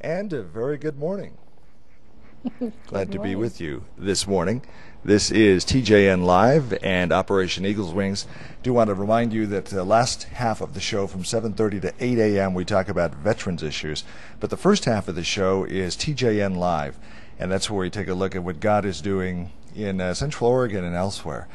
And a very good morning. Glad to be with you this morning. This is TJN Live and Operation Eagle's Wings. Do want to remind you that the last half of the show from 7:30 to 8 a.m. we talk about veterans issues. But the first half of the show is TJN Live, and that's where we take a look at what God is doing in Central Oregon and elsewhere.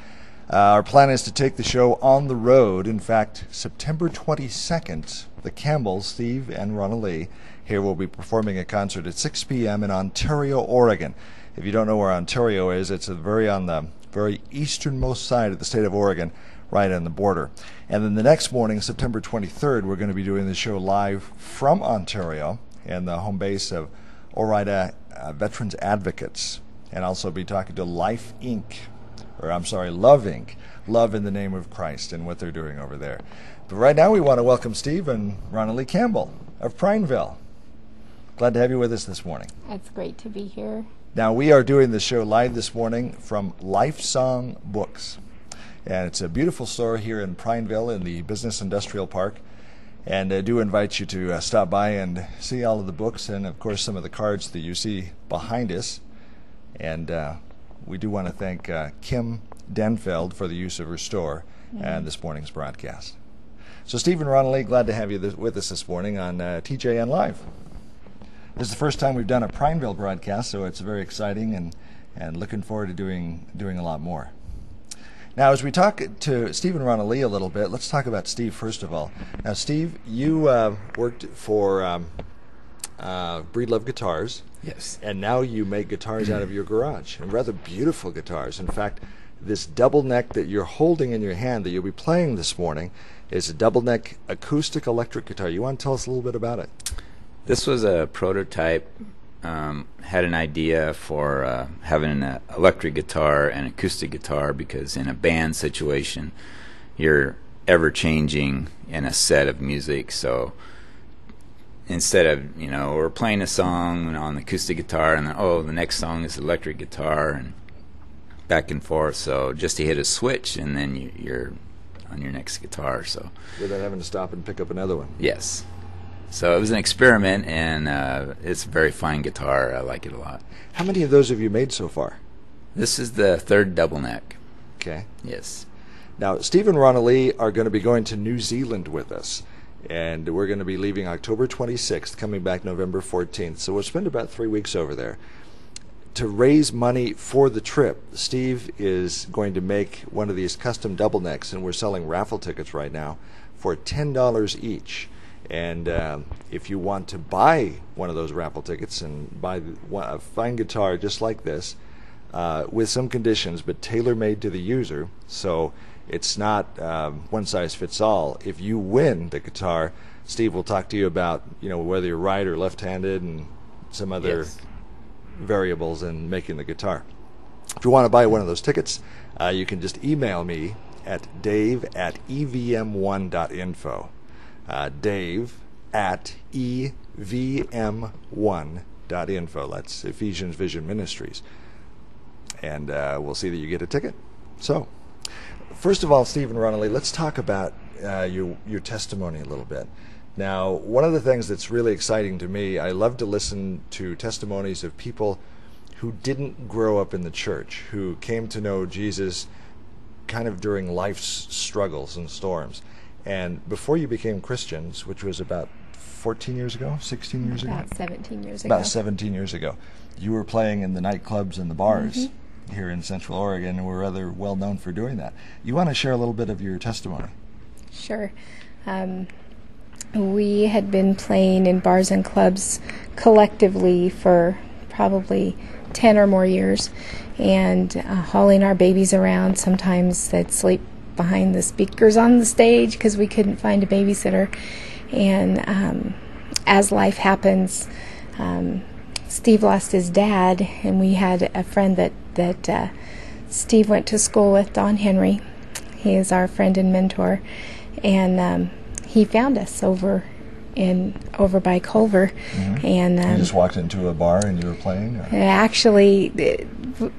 Our plan is to take the show on the road. In fact, September 22nd, the Campbells, Steve and Ronalee, here will be performing a concert at 6 p.m. in Ontario, Oregon. If you don't know where Ontario is, it's on the very easternmost side of the state of Oregon, right on the border. And then the next morning, September 23rd, we're going to be doing the show live from Ontario and the home base of Ore-Ida Veterans Advocates, and also be talking to Love Inc., Love in the Name of Christ, and what they're doing over there. But right now we want to welcome Steve and Ronalee Campbell of Prineville. Glad to have you with us this morning. It's great to be here. Now, we are doing the show live this morning from Lifesong Books. And it's a beautiful store here in Prineville in the Business Industrial Park. And I do invite you to stop by and see all of the books and, of course, some of the cards that you see behind us. And we do want to thank Kim Denfeld for the use of her store and this morning's broadcast. So, Steve and Ronalee, glad to have you with us this morning on TJN Live. This is the first time we've done a Prineville broadcast, so it's very exciting and looking forward to doing a lot more. Now, as we talk to Steve and Ronalee a little bit, let's talk about Steve first of all. Now, Steve, you worked for Breedlove Guitars. Yes. And now you make guitars out of your garage, and rather beautiful guitars. In fact, this double neck that you're holding in your hand that you'll be playing this morning is a double neck acoustic electric guitar. You want to tell us a little bit about it? This was a prototype. Had an idea for having an electric guitar and acoustic guitar, because in a band situation you're ever changing in a set of music. So instead of, we're playing a song on the acoustic guitar and then, the next song is electric guitar, and back and forth. So just to hit a switch and then you're on your next guitar. So without having to stop and pick up another one. Yes. So it was an experiment, and it's a very fine guitar. I like it a lot. How many of those have you made so far? This is the third double neck. Okay. Yes. Now, Steve and Ronalee are going to be going to New Zealand with us, and we're going to be leaving October 26th, coming back November 14th. So we'll spend about 3 weeks over there. To raise money for the trip, Steve is going to make one of these custom double necks, and we're selling raffle tickets right now for $10 each. And if you want to buy one of those raffle tickets and buy a fine guitar just like this, with some conditions, but tailor-made to the user, so it's not one size fits all. If you win the guitar, Steve will talk to you about whether you're right or left-handed and some other variables in making the guitar. If you want to buy one of those tickets, you can just email me at dave@evm1.info. Dave@evm1.info. That's Ephesians Vision Ministries. And we'll see that you get a ticket. So, first of all, Steve and Ronalee, let's talk about your testimony a little bit. Now, one of the things that's really exciting to me, I love to listen to testimonies of people who didn't grow up in the church, who came to know Jesus kind of during life's struggles and storms. And before you became Christians, which was about 14 years ago, 16 years ago? About 17 years ago. About 17 years ago. You were playing in the nightclubs and the bars here in Central Oregon, and were rather well known for doing that. You want to share a little bit of your testimony? Sure. We had been playing in bars and clubs collectively for probably 10 or more years, and hauling our babies around. Sometimes they'd sleep behind the speakers on the stage because we couldn't find a babysitter. And as life happens, Steve lost his dad, and we had a friend that Steve went to school with, Don Henry. He is our friend and mentor, and he found us over by Culver. And you just walked into a bar and you were playing? Or? Actually, it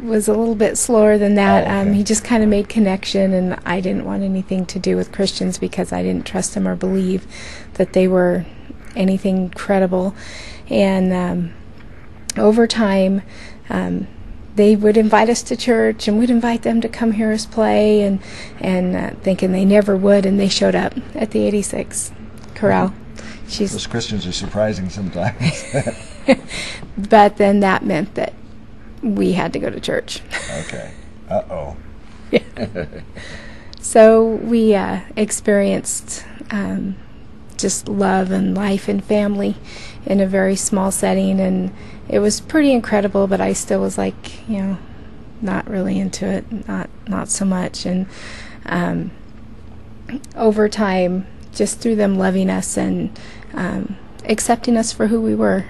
was a little bit slower than that. Okay. He just kind of made connection, and I didn't want anything to do with Christians because I didn't trust them or believe that they were anything credible. And over time, they would invite us to church, and we'd invite them to come hear us play, and thinking they never would, and they showed up at the 86 Chorale. Those Christians are surprising sometimes. But then that meant that we had to go to church. Okay. Uh-oh. Yeah. So we experienced just love and life and family in a very small setting, and it was pretty incredible, but I still was like, not really into it, not so much. And over time, just through them loving us and accepting us for who we were.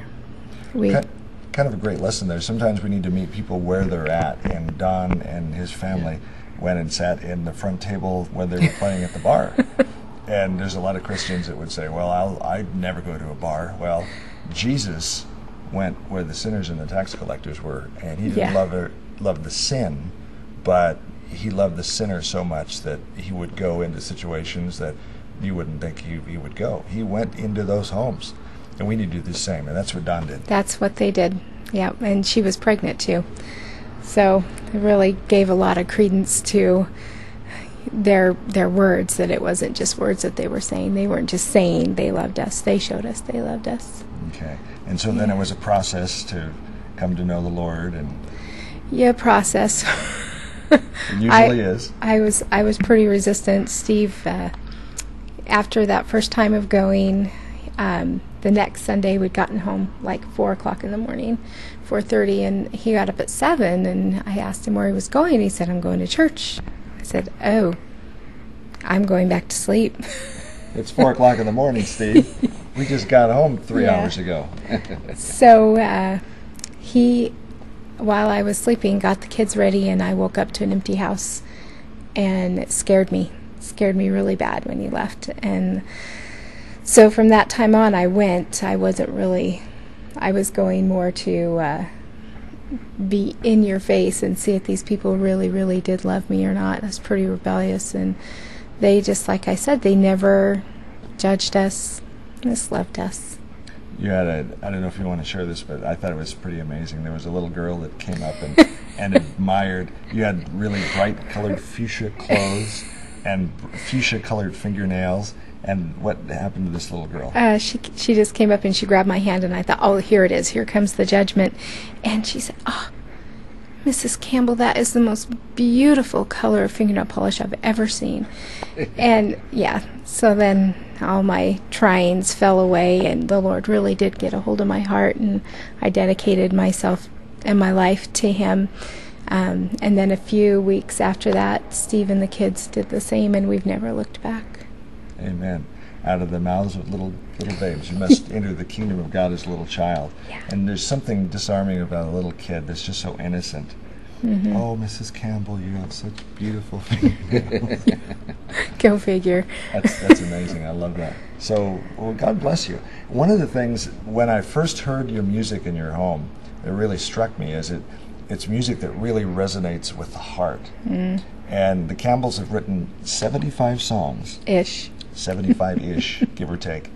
Kind of a great lesson there. Sometimes we need to meet people where they're at, and Don and his family went and sat in the front table when they were playing at the bar. And there's a lot of Christians that would say, well, I'd never go to a bar. Well, Jesus went where the sinners and the tax collectors were, and he didn't love the sin, but he loved the sinner so much that he would go into situations that you wouldn't think he would go. He went into those homes, and we need to do the same, and that's what Don did. That's what they did, yeah, and she was pregnant too. So it really gave a lot of credence to their words, that it wasn't just words that they were saying. They weren't just saying they loved us. They showed us they loved us. Okay. And so then it was a process to come to know the Lord. And yeah, process. It usually is. I was pretty resistant. Steve, after that first time of going, the next Sunday we'd gotten home like 4 o'clock in the morning, 4:30, and he got up at 7, and I asked him where he was going. He said, I'm going to church. I said, oh, I'm going back to sleep. It's 4 o'clock in the morning, Steve. We just got home 3 hours ago. So he, while I was sleeping, got the kids ready, and I woke up to an empty house, and it scared me really bad when he left. And so from that time on, I went. I was going more to be in your face and see if these people really, really did love me or not. I was pretty rebellious, and they, just like I said, they never judged us, just loved us. You had I don't know if you want to share this, but I thought it was pretty amazing. There was a little girl that came up and admired. You had really bright colored fuchsia clothes and fuchsia colored fingernails. And what happened to this little girl? She just came up and she grabbed my hand, and I thought, oh, here it is. Here comes the judgment. And she said, oh, Mrs. Campbell, that is the most beautiful color of fingernail polish I've ever seen. And, yeah, so then all my tryings fell away, and the Lord really did get a hold of my heart, and I dedicated myself and my life to Him. And then a few weeks after that, Steve and the kids did the same, and we've never looked back. Amen. Out of the mouths of little babes, you must enter the kingdom of God as a little child. Yeah. And there's something disarming about a little kid that's just so innocent. Mm-hmm. Oh, Mrs. Campbell, you have such beautiful fingernails. Go figure. That's amazing. I love that. So, well, God bless you. One of the things, when I first heard your music in your home, that really struck me is it's music that really resonates with the heart. Mm. And the Campbells have written 75 songs. 75-ish, give or take,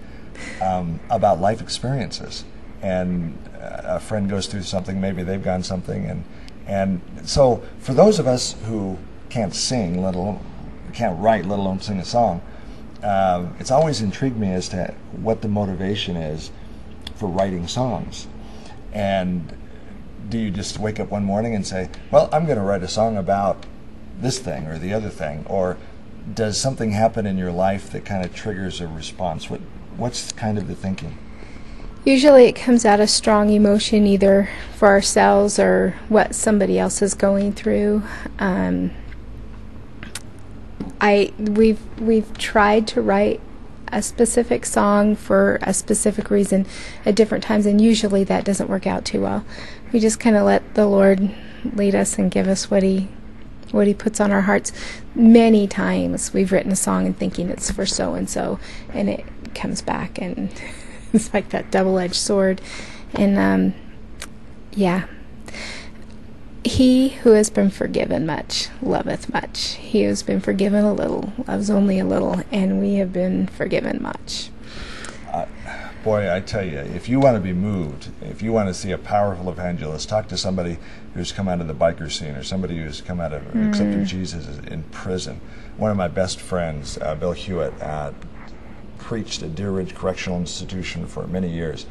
about life experiences. And a friend goes through something, maybe they've gone something. And so for those of us who can't sing, can't write, let alone sing a song, it's always intrigued me as to what the motivation is for writing songs. And do you just wake up one morning and say, well, I'm going to write a song about this thing or the other thing? Or does something happen in your life that kind of triggers a response? What's kind of the thinking? Usually it comes out of strong emotion, either for ourselves or what somebody else is going through. We've tried to write a specific song for a specific reason at different times, and usually that doesn't work out too well. We just kind of let the Lord lead us and give us what He puts on our hearts. Many times we've written a song and thinking it's for so-and-so, and it comes back, and it's like that double-edged sword. And, yeah. He who has been forgiven much loveth much. He who has been forgiven a little loves only a little, and we have been forgiven much. Boy, I tell you, if you want to be moved, if you want to see a powerful evangelist, talk to somebody who's come out of the biker scene or somebody who's come out of accepted Jesus in prison. One of my best friends, Bill Hewitt, preached at Deer Ridge Correctional Institution for many years.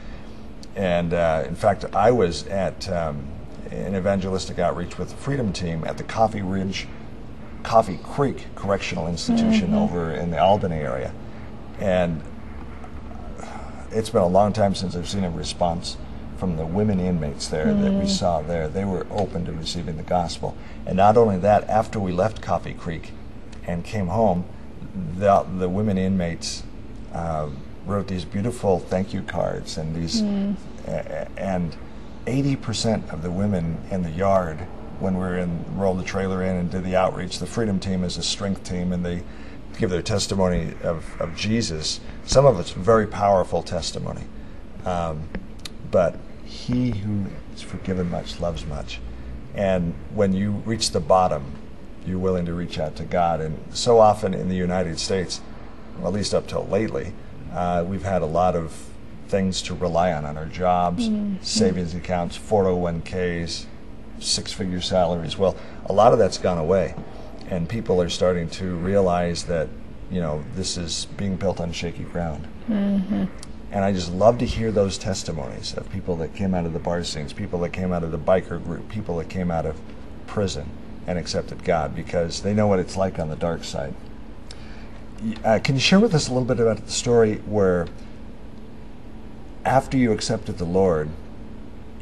And in fact, I was at an evangelistic outreach with the Freedom Team at the Coffee Creek Correctional Institution over in the Albany area. And it's been a long time since I've seen a response from the women inmates there that we saw there. They were open to receiving the gospel. And not only that, after we left Coffee Creek and came home, the women inmates wrote these beautiful thank you cards, and these and 80% of the women in the yard, when we rolled the trailer in and did the outreach, the Freedom Team is a strength team, and they give their testimony of Jesus. Some of it's very powerful testimony. But he who is forgiven much loves much. And when you reach the bottom, you're willing to reach out to God. And so often in the United States, well, at least up till lately, we've had a lot of things to rely on our jobs, savings accounts, 401ks, six-figure salaries. Well, a lot of that's gone away. And people are starting to realize that, this is being built on shaky ground. And I just love to hear those testimonies of people that came out of the bar scenes, people that came out of the biker group, people that came out of prison and accepted God, because they know what it's like on the dark side. Can you share with us a little bit about the story where after you accepted the Lord,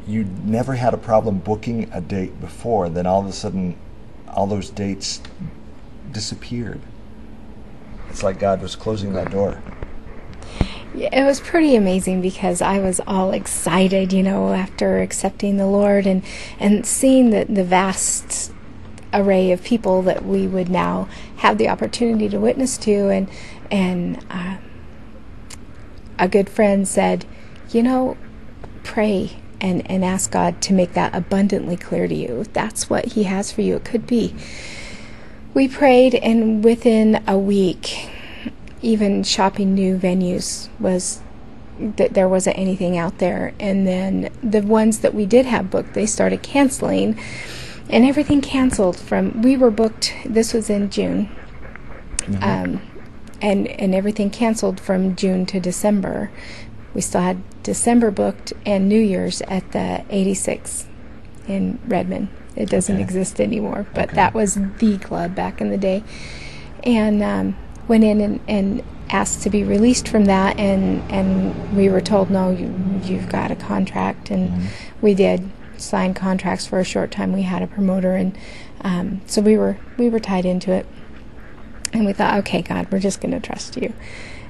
you never had a problem booking a date before, then all of a sudden all those dates disappeared? It's like God was closing that door. Yeah, it was pretty amazing because I was all excited, after accepting the Lord and seeing the vast array of people that we would now have the opportunity to witness to. And a good friend said, pray and ask God to make that abundantly clear to you. If that's what He has for you, it could be. We prayed, and within a week, even shopping new venues there wasn't anything out there. And then the ones that we did have booked, they started canceling, and everything canceled we were booked, this was in June, and everything canceled from June to December. We still had December booked and New Year's at the 86 in Redmond. It doesn't exist anymore, but that was the club back in the day. And went in and asked to be released from that, and we were told, no, you've got a contract. And we did sign contracts for a short time. We had a promoter, and so we were tied into it. And we thought, okay, God, we're just going to trust you.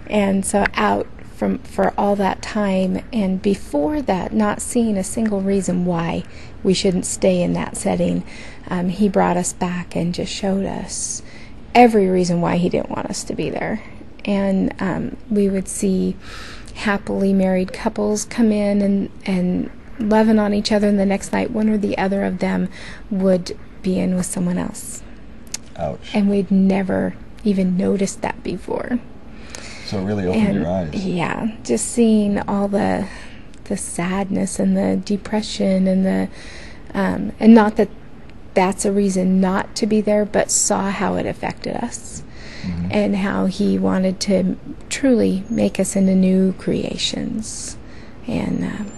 And so out for all that time, and before that, not seeing a single reason why we shouldn't stay in that setting, He brought us back and just showed us every reason why He didn't want us to be there. And we would see happily married couples come in and loving on each other, and the next night one or the other of them would be in with someone else. Ouch. And we'd never even noticed that before. So it really opened your eyes. Yeah, just seeing all the sadness and the depression and and not that that's a reason not to be there, but saw how it affected us and how He wanted to truly make us into new creations. And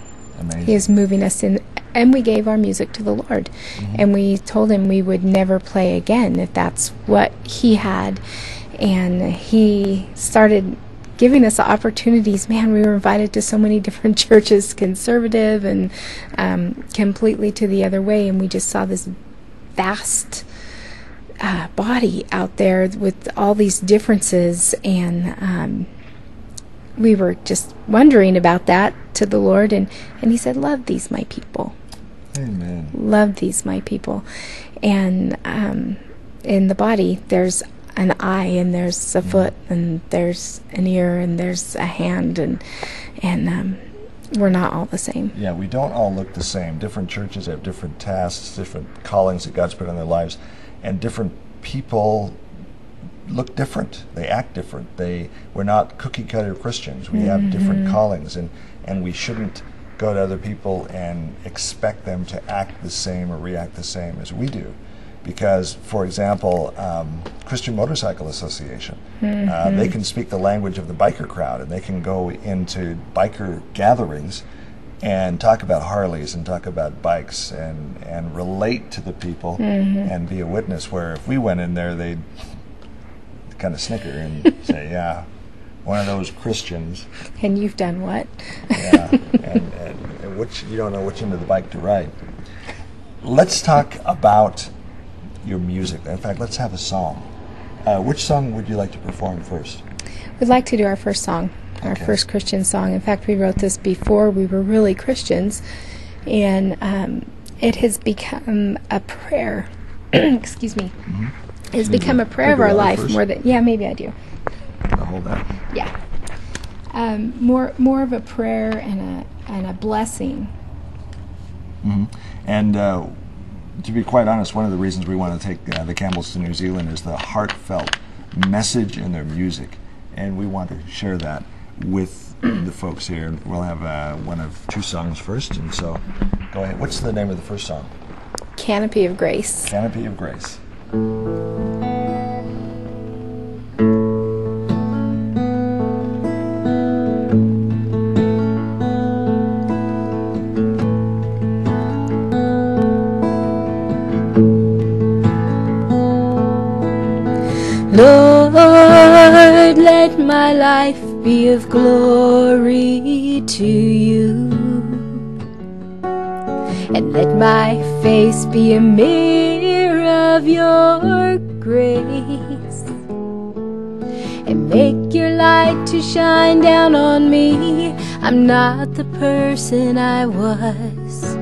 He is moving us in. And we gave our music to the Lord. And we told Him we would never play again if that's what He had. And He started giving us opportunities. Man, we were invited to so many different churches, conservative and completely to the other way. And we just saw this vast body out there with all these differences. And we were just wondering about that to the Lord. And He said, love these, my people. Amen. Love these, my people. And in the body, there's an eye, and there's a foot, and there's an ear, and there's a hand, and we're not all the same. Yeah, we don't all look the same. Different churches have different tasks, different callings that God's put in their lives, and different people look different. They act different. We're not cookie-cutter Christians. We have different callings, and we shouldn't go to other people and expect them to act the same or react the same as we do. Because, for example, Christian Motorcycle Association, they can speak the language of the biker crowd, and they can go into biker gatherings and talk about Harleys and talk about bikes and relate to the people and be a witness, where if we went in there, they'd kind of snicker and say, yeah, one of those Christians. And you've done what? Yeah, and which you don't know which end of the bike to ride. Let's talk about your music. In fact, let's have a song. Which song would you like to perform first? We'd like to do our first song, our first Christian song. In fact, we wrote this before we were really Christians, and it has become a prayer. Excuse me. It has become a prayer of our life first? more than. Yeah, maybe I do. I'll hold that. Yeah. More of a prayer and a blessing. And to be quite honest, one of the reasons we want to take the Campbells to New Zealand is the heartfelt message in their music, and we want to share that with the folks here. We'll have one of two songs first, and so go ahead. What's the name of the first song? Canopy of Grace. Canopy of Grace. Lord, let my life be of glory to you, and let my face be a mirror of your grace, and make your light to shine down on me. I'm not the person I was.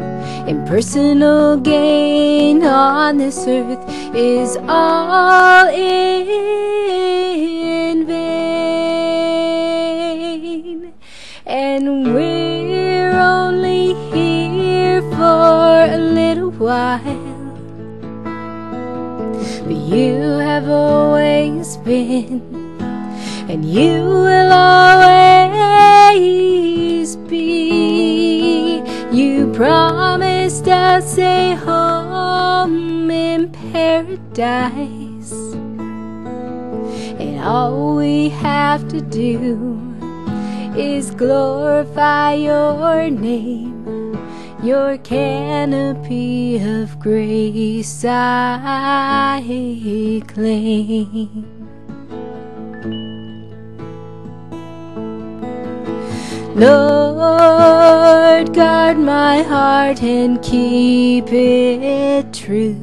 Impersonal gain on this earth is all in vain, and we're only here for a little while, but you have always been, and you will always be. You promised us a home in paradise, and all we have to do is glorify your name, your canopy of grace I claim. Lord, guard my heart and keep it true,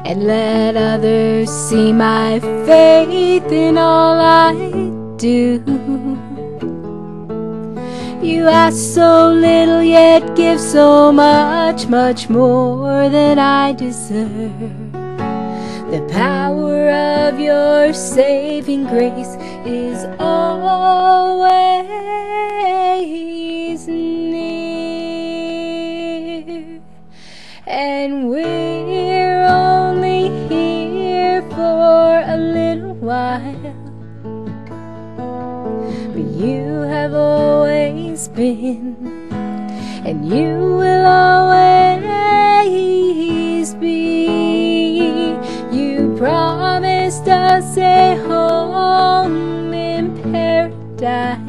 and let others see my faith in all I do. You ask so little, yet give so much, much more than I deserve. The power of your saving grace is always near, and we're only here for a little while, but you have always been, and you will always be. You promised us a home in paradise,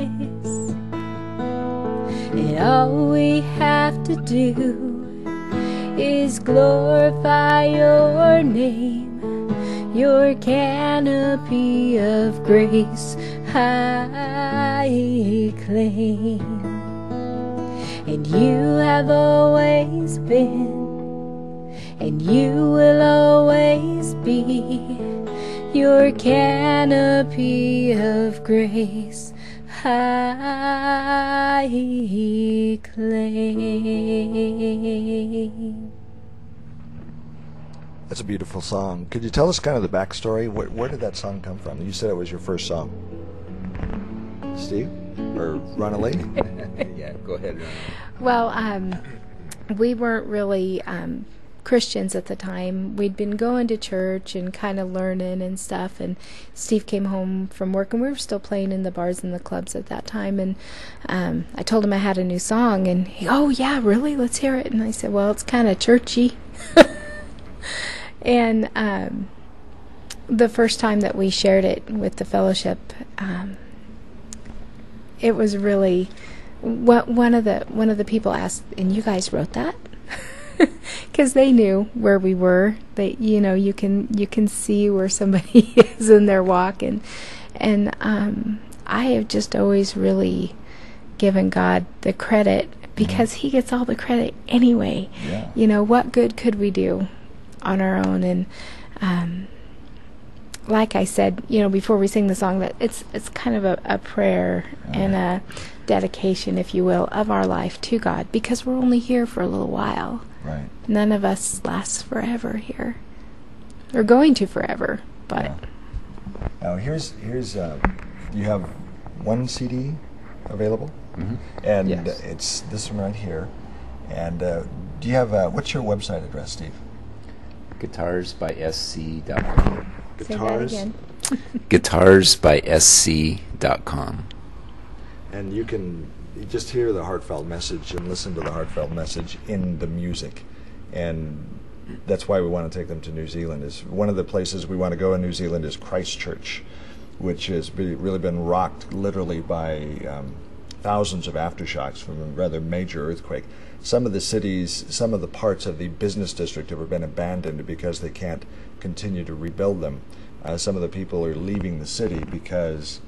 and all we have to do is glorify your name, your canopy of grace I claim. And you have always been, and you will always be, your canopy of grace I claim. That's a beautiful song. Could you tell us kind of the backstory? Where did that song come from? You said it was your first song. Steve? Or Ronalee? Yeah, go ahead. Well, we weren't really Christians at the time. We'd been going to church and kind of learning and stuff, and Steve came home from work, and we were still playing in the bars and the clubs at that time, and I told him I had a new song, and he, oh yeah, really? Let's hear it. And I said, well, it's kind of churchy. And the first time that we shared it with the fellowship, it was really, one of the people asked, and you guys wrote that? Because they knew where we were. They, you can see where somebody is in their walk, and I have just always really given God the credit, because He gets all the credit anyway. Yeah. What good could we do on our own? And like I said, before we sing the song, that it's kind of a prayer and a dedication, if you will, of our life to God, because we're only here for a little while. Right. None of us lasts forever here. We're going to forever, but. Yeah. Now here's you have one CD available, and Yes. it's this one right here. And do you have what's your website address, Steve? GuitarsBySC.com. Say that again. GuitarsBySC.com. And you can just hear the heartfelt message and listen to the heartfelt message in the music. And that's why we want to take them to New Zealand. Is one of the places we want to go in New Zealand is Christchurch, which has really been rocked literally by thousands of aftershocks from a rather major earthquake. Some of the cities, some of the parts of the business district have been abandoned because they can't continue to rebuild them. Some of the people are leaving the city because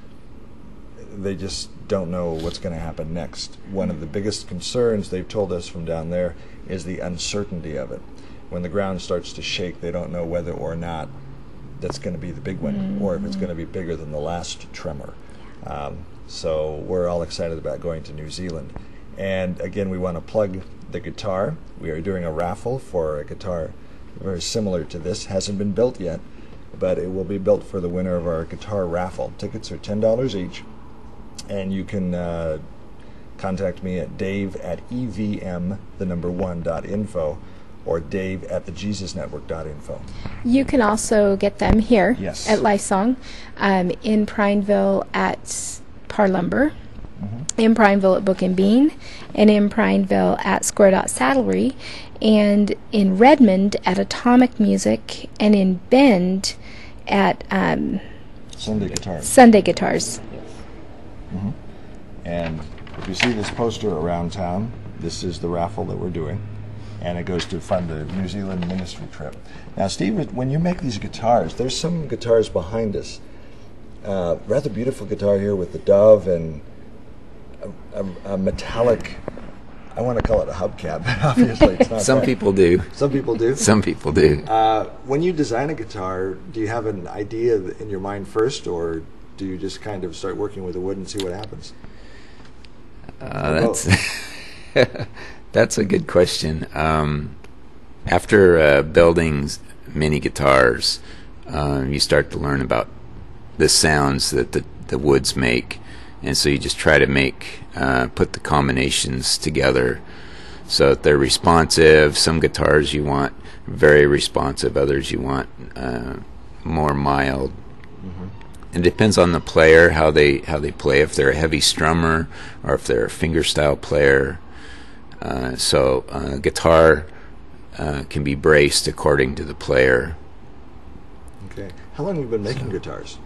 they just don't know what's going to happen next. One of the biggest concerns they've told us from down there is the uncertainty of it. When the ground starts to shake, they don't know whether or not that's going to be the big one, or if it's going to be bigger than the last tremor. So we're all excited about going to New Zealand. And again, we want to plug the guitar. We are doing a raffle for a guitar very similar to this. Hasn't been built yet, but it will be built for the winner of our guitar raffle. Tickets are $10 each. And you can contact me at dave@evm1.info or dave@thejesusnetwork.info. You can also get them here Yes. at Lifesong, in Prineville at Parlumber, in Prineville at Book and Bean, and in Prineville at Square Dot Saddlery, and in Redmond at Atomic Music, and in Bend at Sunday Guitars. Sunday Guitars. And if you see this poster around town, this is the raffle that we're doing, and it goes to fund the New Zealand ministry trip. Now, Steve, when you make these guitars, there's some guitars behind us. Rather beautiful guitar here with the dove and a metallic, I want to call it a hubcap, but obviously it's not. Some people do. Some people do? Some people do. When you design a guitar, do you have an idea in your mind first, or do you just kind of start working with the wood and see what happens? That's a good question. After building many guitars, you start to learn about the sounds that the woods make, and so you just try to put the combinations together so that they're responsive. Some guitars you want very responsive, others you want more mild. It depends on the player, how they play, if they're a heavy strummer or if they're a fingerstyle player. So guitar can be braced according to the player. Okay. How long have you been making guitars?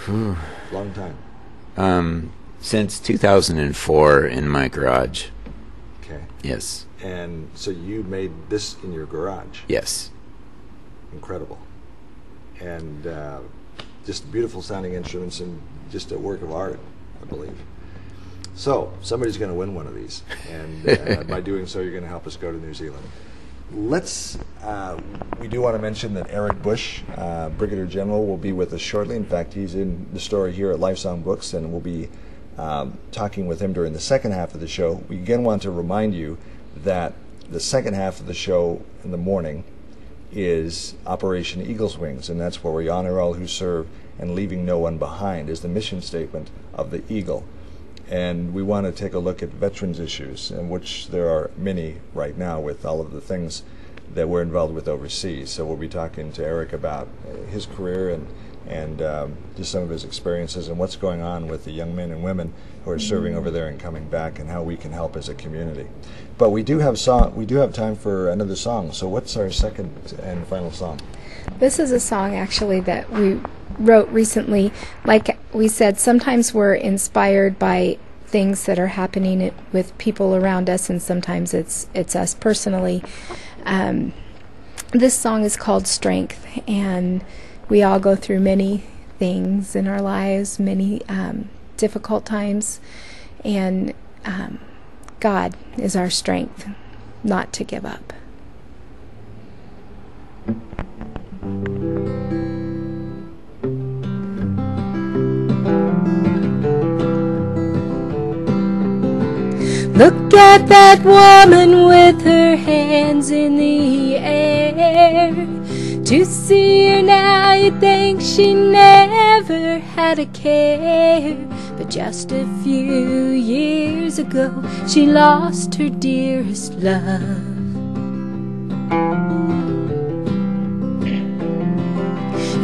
Long time. Since 2004 in my garage. Okay. Yes. And so you made this in your garage? Yes. Incredible. And just beautiful sounding instruments and just a work of art, I believe. So somebody's going to win one of these, and by doing so, you're going to help us go to New Zealand. We do want to mention that Eric Bush, Brigadier General, will be with us shortly. In fact, he's in the store here at Lifesong Books, and we'll be talking with him during the second half of the show. We again want to remind you that the second half of the show in the morning is Operation Eagle's Wings, and that's where we honor all who serve and leaving no one behind is the mission statement of the Eagle. and we want to take a look at veterans issues, in which there are many right now with all of the things that we're involved with overseas. So we'll be talking to Eric about his career and just some of his experiences and what's going on with the young men and women who are serving over there and coming back, and how we can help as a community. But we do have time for another song. So what's our second and final song? This is a song actually that we wrote recently. Like we said, sometimes we're inspired by things that are happening with people around us, and sometimes it's us personally. This song is called Strength, and we all go through many things in our lives, many difficult times, and God is our strength not to give up. Look at that woman with her hands in the air. To see her now, you'd think she never had a care. But just a few years ago, she lost her dearest love.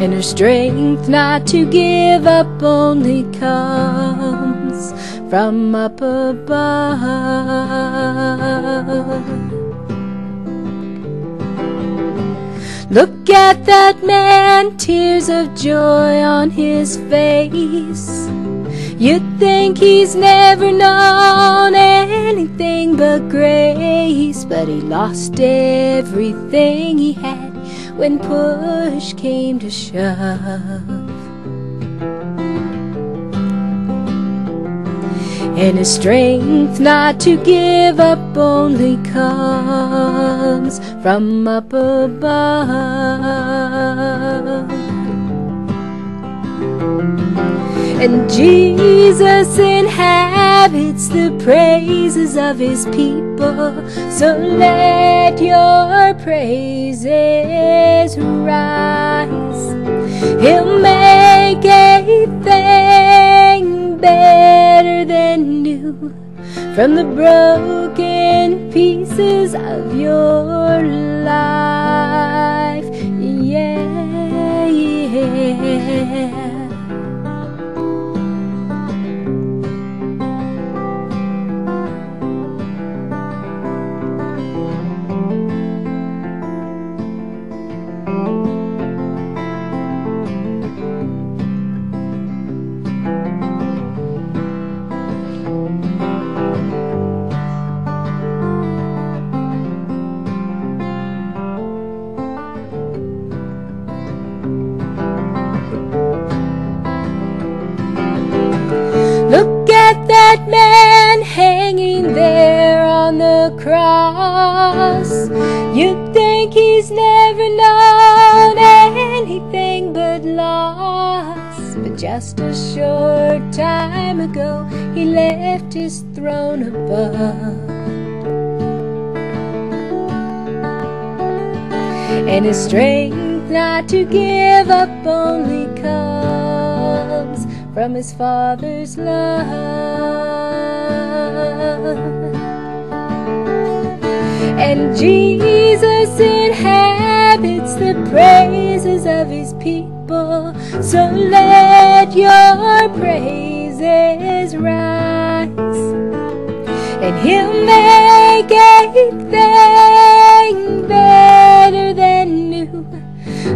And her strength not to give up only comes from up above. Look at that man, tears of joy on his face. You'd think he's never known anything but grace, but he lost everything he had when push came to shove. And his strength not to give up only comes from up above. And Jesus inhabits the praises of his people, so let your praises rise. He'll make anything better than new from the broken pieces of your life. Yeah, yeah. That man hanging there on the cross, you'd think he's never known anything but loss. But just a short time ago, he left his throne above. And his strength not to give up only comes from his Father's love. And Jesus inhabits the praises of his people, so let your praises rise. And he'll make anything better than new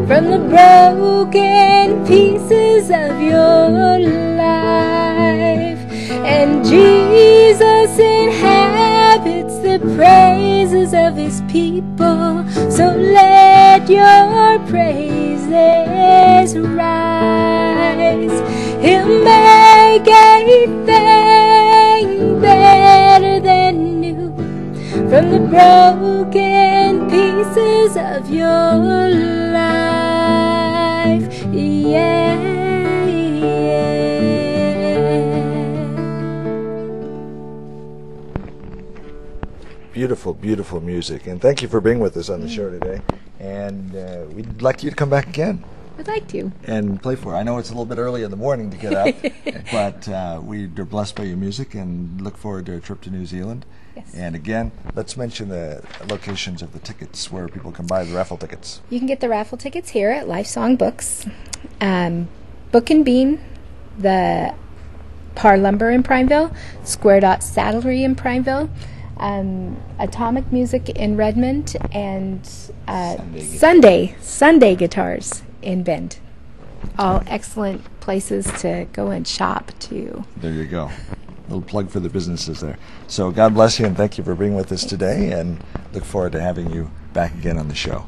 from the broken pieces of your life. And Jesus inhabits the praises of his people, so let your praises rise. He'll make anything better than new from the broken pieces of your life. Yeah, yeah. Beautiful, beautiful music. And thank you for being with us on the show today. And we'd like you to come back again. Would like to. And play for it. I know it's a little bit early in the morning to get up, but we're blessed by your music and look forward to a trip to New Zealand. Yes. And again, let's mention the locations of the tickets where people can buy the raffle tickets. You can get the raffle tickets here at Life Song Books, Book and Bean, the Par Lumber in Prineville, Square Dot Saddlery in Prineville, Atomic Music in Redmond, and Sunday Guitars in Bend. All excellent places to go and shop too. There you go. A little plug for the businesses there. So God bless you and thank you for being with us today, and look forward to having you back again on the show.